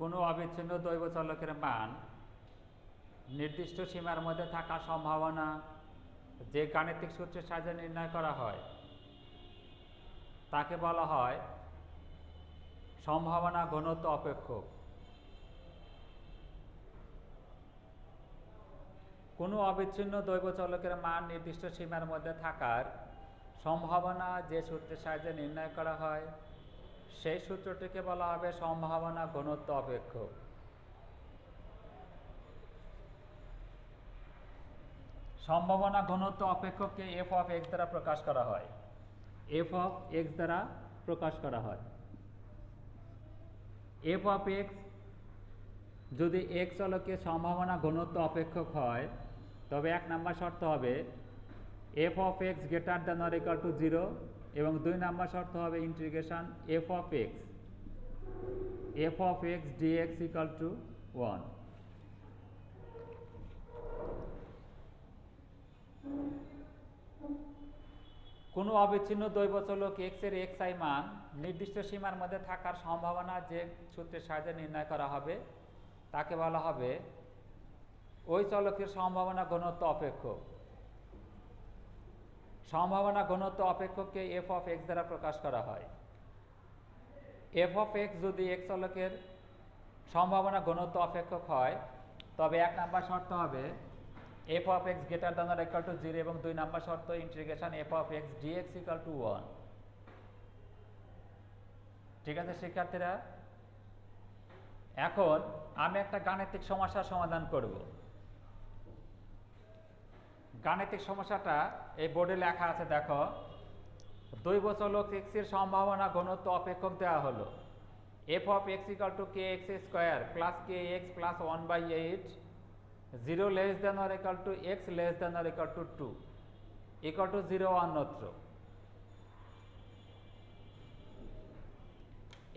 কোনো অবিচ্ছিন্ন দৈব চলকের মান নির্দিষ্ট সীমার মধ্যে থাকার সম্ভাবনা যে গাণিতিক সূত্রের সাহায্যে নির্ণয় করা হয় তাকে বলা হয় সম্ভাবনা ঘনত্ব অপেক্ষক। কোনো অবিচ্ছিন্ন দৈব চলকের মান নির্দিষ্ট সীমার মধ্যে থাকার সম্ভাবনা যে সূত্রের সাহায্যে নির্ণয় করা হয় সেই সূত্রটিকে বলা হবে সম্ভাবনা ঘনত্ব অপেক্ষক। সম্ভাবনা ঘনত্ব অপেক্ষককে এফ অফ এক্স দ্বারা প্রকাশ করা হয়। এফ অফ এক্স দ্বারা প্রকাশ করা হয়। এফ অফ এক্স যদি এক্স চলকের সম্ভাবনা ঘনত্ব অপেক্ষক হয় তবে এক নম্বর শর্ত হবে F of X greater than or equal to 0 এবং 2 নম্বর শর্ত হবে integration F of X DX equal to 1। কোনো অবিচ্ছিন্ন দৈব চলক এক্স এর xi মান নির্দিষ্ট সীমার মধ্যে থাকার সম্ভাবনা যে সূত্রের সাহায্যে নির্ণয় করা হবে তাকে বলা হবে ওই চলকের সম্ভাবনা ঘনত্ব অপেক্ষক। সম্ভাবনা ঘনত্ব অপেক্ষককে এফ অফ এক্স দ্বারা প্রকাশ করা হয়। এফ অফ এক্স যদি এক্স চলকের সম্ভাবনা ঘনত্ব অপেক্ষক হয় তবে এক নম্বর শর্ত হবে F of X greater than or equal to 0 এবং 2 নম্বর শর্ত integration F of X DX equal to 1। ঠিক আছে শিক্ষার্থীরা, এখন আমি একটা গাণিতিক সমস্যার সমাধান করব। গাণিতিক সমস্যাটা এই বোর্ডে লেখা আছে, দেখো। দৈব চলক এক্স এর সম্ভাবনা ঘনত্ব অপেক্ষক দেওয়া হলো F of X equal two K X square plus K X plus 1/8 0 less than or equal two x less than or equal two 2 equal to 0 অন্যত্র।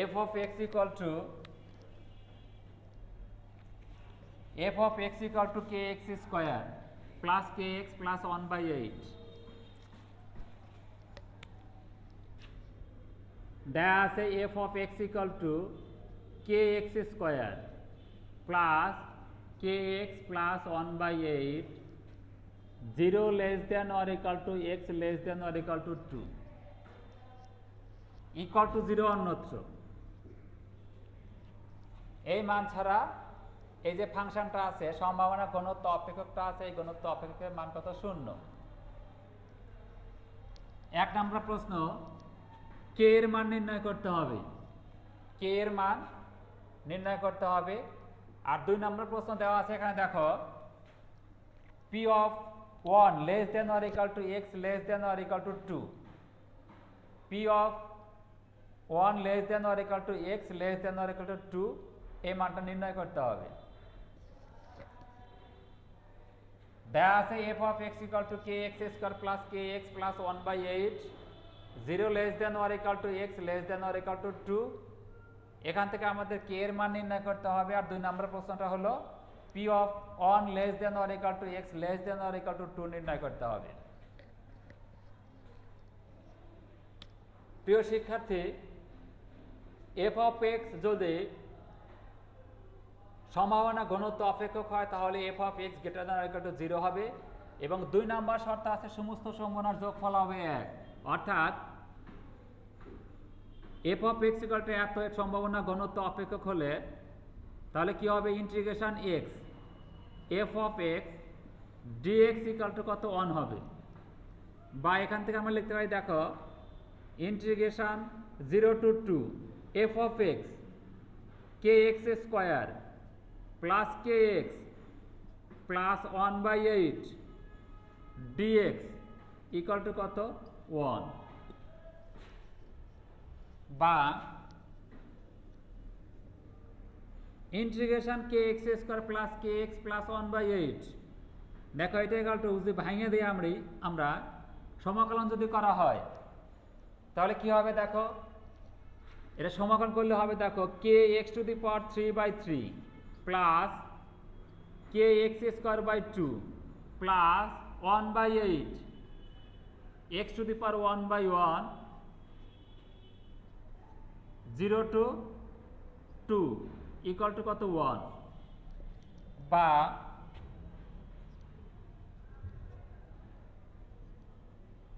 F of X equal two K X square plus K X plus 1/8 দেয়া আছে F of X equal two K X square plus K X plus 1/8 0 less than or equal two x less than or equal two 2 equal to 0 অন্যত্র। এই মান ছাড়া এই যে ফাংশনটা আছে সম্ভাবনা ঘনত্ব অপেক্ষকটা আছে, এই ঘনত্ব অপেক্ষকের মান কত? 0। এক নম্বর প্রশ্ন, কে এর মান নির্ণয় করতে হবে। কে এর মান নির্ণয় করতে হবে। আর 2 নম্বর প্রশ্ন দেওয়া আছে এখানে, দেখো, P of 1 less than or equal two x less than or equal two 2 P of 1 less than or equal two x less than or equal two 2 এই মানটা নির্ণয় করতে হবে। দেয়া আছে F of X equal two K X square plus K X plus 1/8 0 less than or equal two x less than or equal two 2। এখান থেকে আমাদের কে এর মান নির্ণয় করতে হবে। আর 2 নম্বর প্রশ্নটা হলো P of 1 less than or equal two x less than or equal two 2 নির্ণয় করতে হবে। প্রিয় শিক্ষার্থী, এফ অফ এক্স যদি সম্ভাবনা ঘনত্ব অপেক্ষক হয় তাহলে F of X greater than or equal to 0 হবে এবং 2 নম্বর শর্ত আছে সমস্ত সম্ভাবনার যোগফল হবে 1। অর্থাৎ F of X equal to এত এর সম্ভাবনা ঘনত্ব অপেক্ষক হলে তাহলে কি হবে? Integration X F of X DX equal to কত? 1 হবে। বা এখান থেকে আমরা লিখতে পারি, দেখো, integration 0 to 2 F of X K X square plus K X plus 1/8 DX equal to কত? 1। বা integration K X square plus K X plus 1/8, দেখো এটা ইকুয়াল টু, যদি ভাঙে দিই আমরা সমাকলন যদি করা হয় তাহলে কি হবে? দেখো, এটা সমাকলন করলে হবে, দেখো, K X to the power 3/3 plus K X square by 2 plus 1/8 X to the power 1/1 0 to 2 equal to কত 1, বা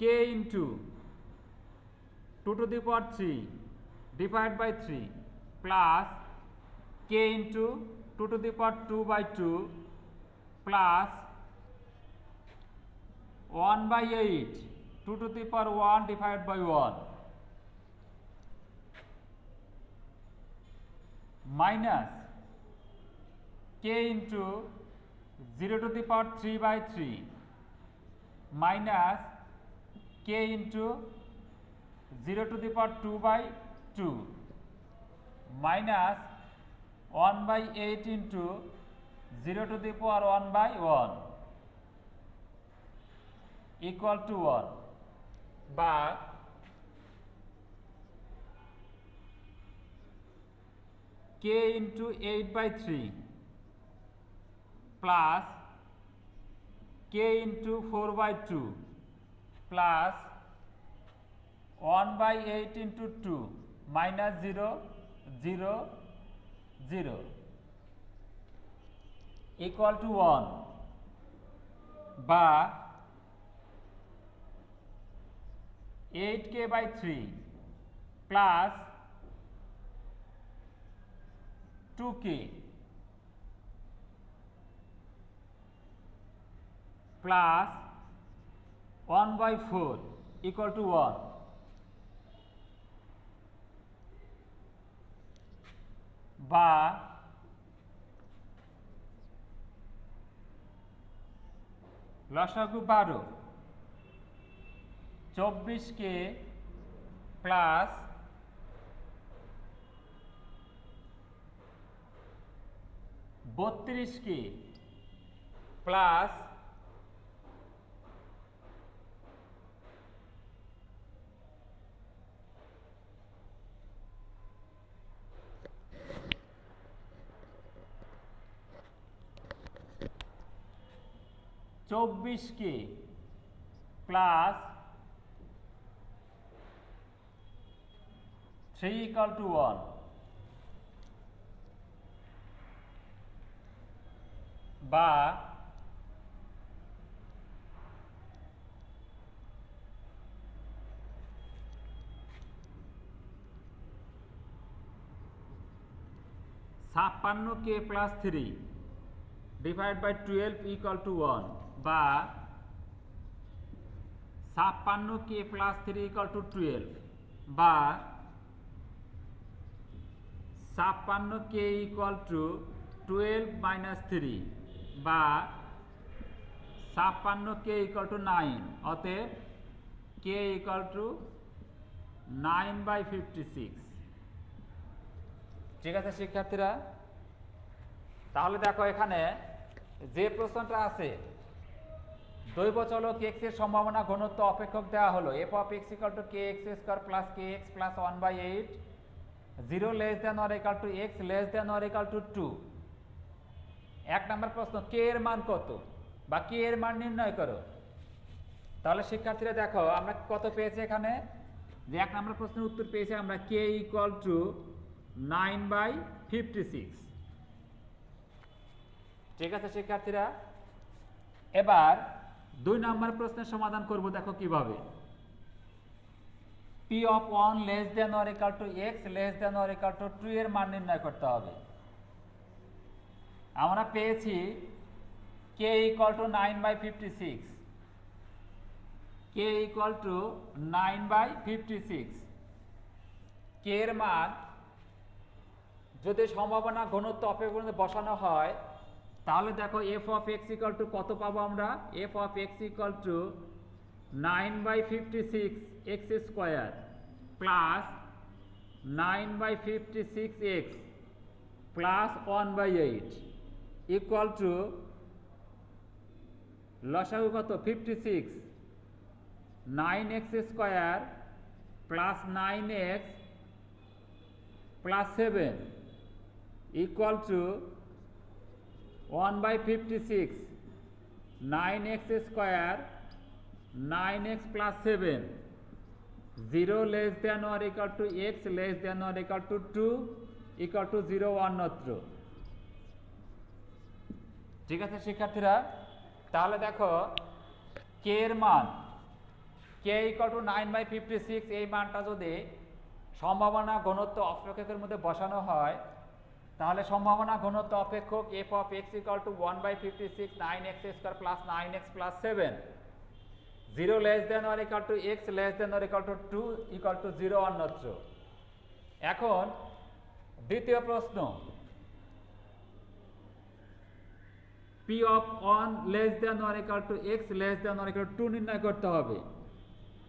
k into 2 to the power 3 divided by 3 plus k into 2 to the power 2 by 2 plus 1 by 8 2 to the power 1 divided by 1 minus k into 0 to the power 3 by 3 minus k into 0 to the power 2 by 2 minus 1 by 8 into 0 to the power 1 by 1 equal to 1, বা k into 8 by 3 plus k into 4 by 2 plus 1 by 8 into 2 minus 0 0 0 equal to 1, বা 8k by 3 plus 2k plus 1 by 4 equal to 1, বা লসাগু 12 24k plus 32k plus 24k plus 3 equal to 1, বা 56k plus 3 divided by 12 equal to 1, বা 56k plus 3 equal to 12, বা 56k equal to 12 minus 3, বা 56k equal to 9, অতএব k equal to 9 by 56। ঠিক আছে শিক্ষার্থীরা, তাহলে দেখো এখানে যে প্রশ্নটা আছে দৈব চলক x এর সম্ভাবনা ঘনত্ব অপেক্ষক দেওয়া হলো f of x equal to kx square plus kx plus 1 by 8, 0 less than or equal to x less than or equal to 2। এক নম্বর প্রশ্ন k এর মান কত বা k এর মান নির্ণয় করো। তাহলে শিক্ষার্থীরা দেখো আমরা কত পেয়েছি এখানে, যে এক নম্বর প্রশ্নের উত্তর পেয়েছি আমরা k equal to 9 by 56। ঠিক আছে শিক্ষার্থীরা, এবার 2 নম্বর প্রশ্নের সমাধান করব। দেখো কিভাবে, p of 1 less than or equal to x less than or equal to 2 এর মান নির্ণয় করতে হবে। আমরা পেয়েছি k equal to 9 by 56, k equal to 9 by 56। k এর মান যদি সম্ভাবনা ঘনত্ব অপেক্ষক বসানো হয় তাহলে দেখো f of x equal to কত পাবো আমরা, f of x equal to 9 by 56 x square plus 9 by 56 x plus 1 by 8 equal to লসাগু কত 56, 9x square plus 9x plus 7 equal to 1 by 56, 9x square 9x plus 7, 0 less than or equal to x less than or equal to 2 equal to 0 অন্যত্র। ঠিক আছে শিক্ষার্থীরা, তাহলে দেখো কে এর মান কে ইকুয়াল টু 9/56, এই মানটা যদি সম্ভাবনা ঘনত্ব অপেক্ষকের মধ্যে বসানো হয় তাহলে সম্ভাবনা ঘনত্ব অপেক্ষক F of X equal two 1/56 9x² plus 9x plus 7, 0 less than or equal two x less than or equal two 2 equal to 0 অন্যত্র। এখন দ্বিতীয় প্রশ্ন, p of 1 less than or equal two x less than or equal two 2 নির্ণয় করতে হবে।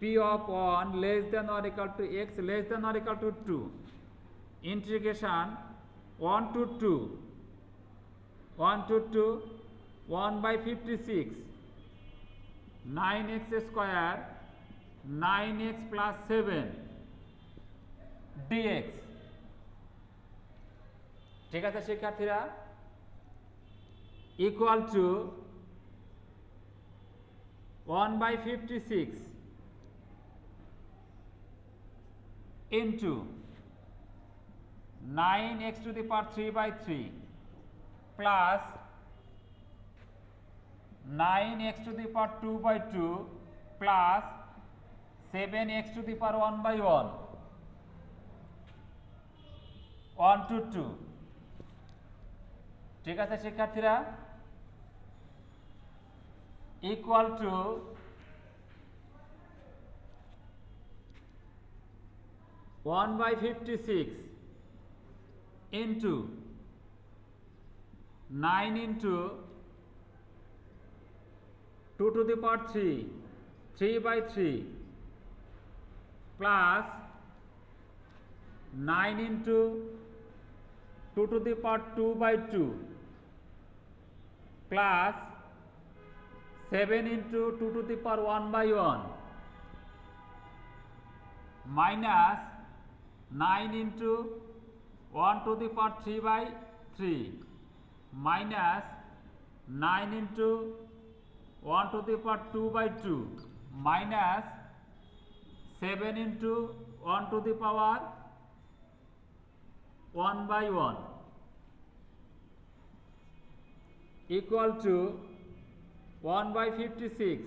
p of 1 less than or equal two x less than or equal two 2, integration 1 to 2 1/56 9x² 9x plus 7 dx। ঠিক আছে শিক্ষার্থীরা, equal to 1/56 into 9x to the power 3/3 plus 9x to the power 2/2 plus 7x to the power 1/1 1 to 2। ঠিক আছে শিক্ষার্থীরা, equal to 1/56 into 9 into 2 to the power 3 3/3 plus 9 into 2 to the power 2/2 plus 7 into 2 to the power 1/1 minus 9 into 1 to the power 3/3 minus 9 into 1 to the power 2/2 minus 7 into 1 to the power 1/1 equal to 1/56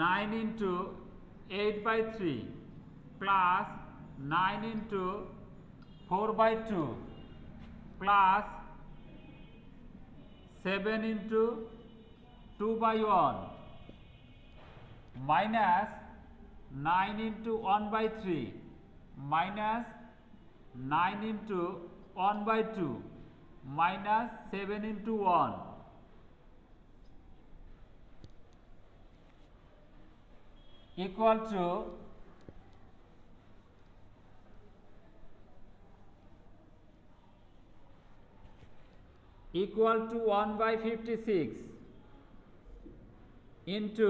9 into 8/3 plus 9 into 4/2 plus 7 into 2/1 minus 9 into 1/3 minus 9 into 1/2 minus 7 into 1 equal to equal to 1/56 into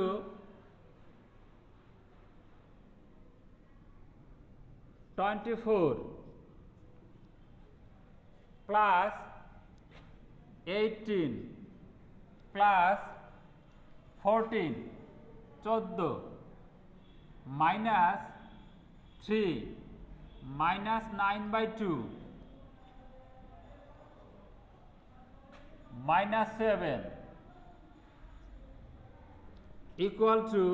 24 plus 18 plus 14 14 minus 3 minus 9/2 minus 7 equal to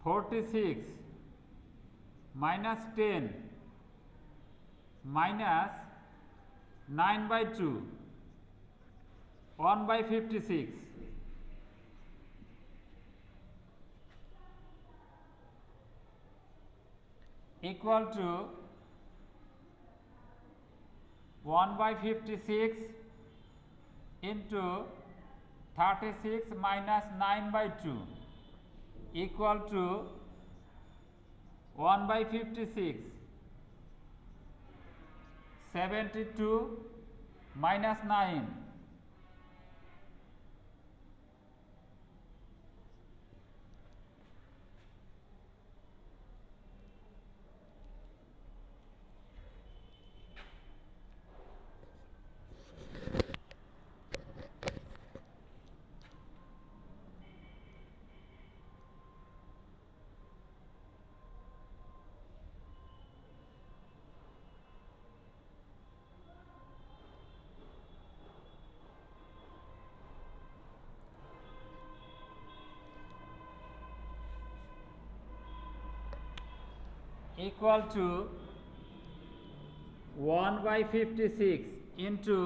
46 minus 10 minus 9/2 1/56 equal to 1/56 into 36 minus 9/2 equal to 1/56 72 minus 9. Equal to 1/56 into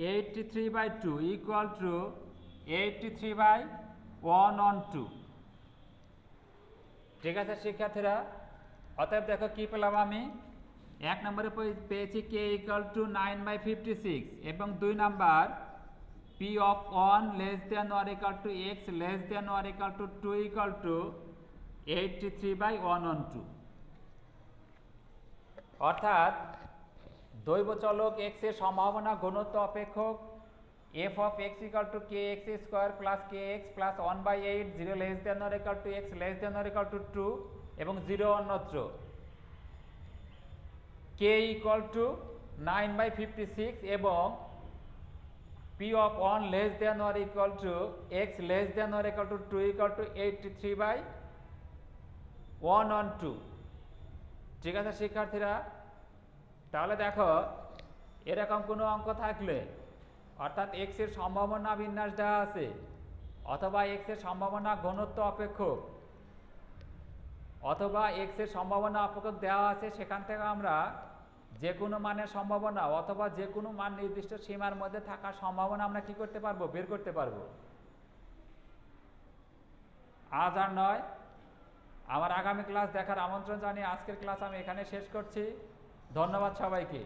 83/2 equal to 83/1 on 2. ঠিক আছে শিক্ষার্থীরা, অতএব দেখো কি পেলাম আমি। এক নম্বরে পেয়েছি কে ইকুয়াল টু 9/56 এবং 2 number P of 1 less than or equal two x less than or equal two 2 equal two 83/1 on 2। অর্থাৎ দৈব চলক এক্স এর সম্ভাবনা ঘনত্ব অপেক্ষক F of X equal two K X square plus K X plus 1/8 0 less than or equal two x less than or equal two 2 এবং 0 অন্যত্র K equal to 9/56 এবং P of 1 less than or equal two x less than or equal two 2 equal two 83/1 on 2। ঠিক আছে শিক্ষার্থীরা, তাহলে দেখো এরকম কোনো অঙ্ক থাকলে অর্থাৎ এক্স এর সম্ভাবনা বিন্যাস দেওয়া আছে অথবা এক্স এর সম্ভাবনা ঘনত্ব অপেক্ষক অথবা এক্স এর সম্ভাবনা অপেক্ষক দেওয়া আছে, সেখান থেকে আমরা যে কোনো মানের সম্ভাবনা অথবা যে কোনো মান নির্দিষ্ট সীমার মধ্যে থাকার সম্ভাবনা আমরা কি করতে পারবো, বের করতে পারবো। আজ আর নয়, আমার আগামী ক্লাস দেখার আমন্ত্রণ জানিয়ে আজকের ক্লাস আমি এখানে শেষ করছি। ধন্যবাদ সবাইকে।